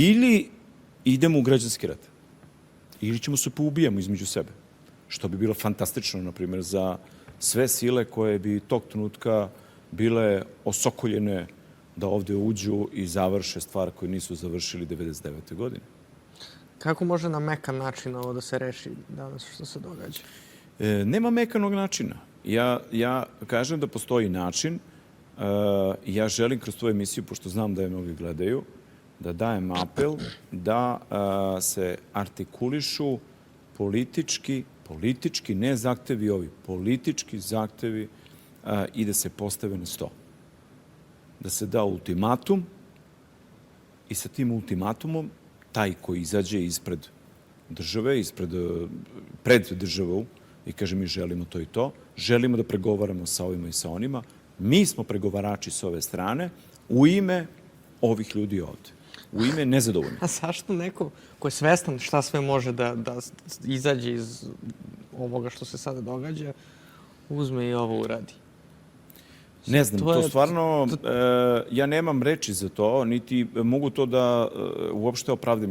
Ili idemo u građanski rat. Ili ćemo se poubijamo između sebe. Što bi bilo fantastično, na primjer, za sve sile koje bi tog trenutka bile osokoljene da ovde uđu i završe stvar koju nisu završili 99. godine. Kako može na mekan način ovo da se reši danas što se događa? Nema mekanog načina. Ja kažem da postoji način. Ja želim kroz tu emisiju, pošto znam da je mnogi gledaju, da dajem apel da se artikulišu politički, ne zahtevi ovi, politički zahtevi i da se postave na sto. Da se da ultimatum i sa tim ultimatumom taj koji izađe ispred države, pred državu i kaže mi želimo to i to, želimo da pregovaramo sa ovima i sa onima, mi smo pregovarači s ove strane u ime ovih ljudi ovde. U ime nezadovoljnih. A zašto neko ko je svestan šta sve može da izađe iz ovoga što se sada događa, uzme i ovo uradi? Ne znam, to stvarno, ja nemam reči za to, niti mogu to da uopšte opravdam.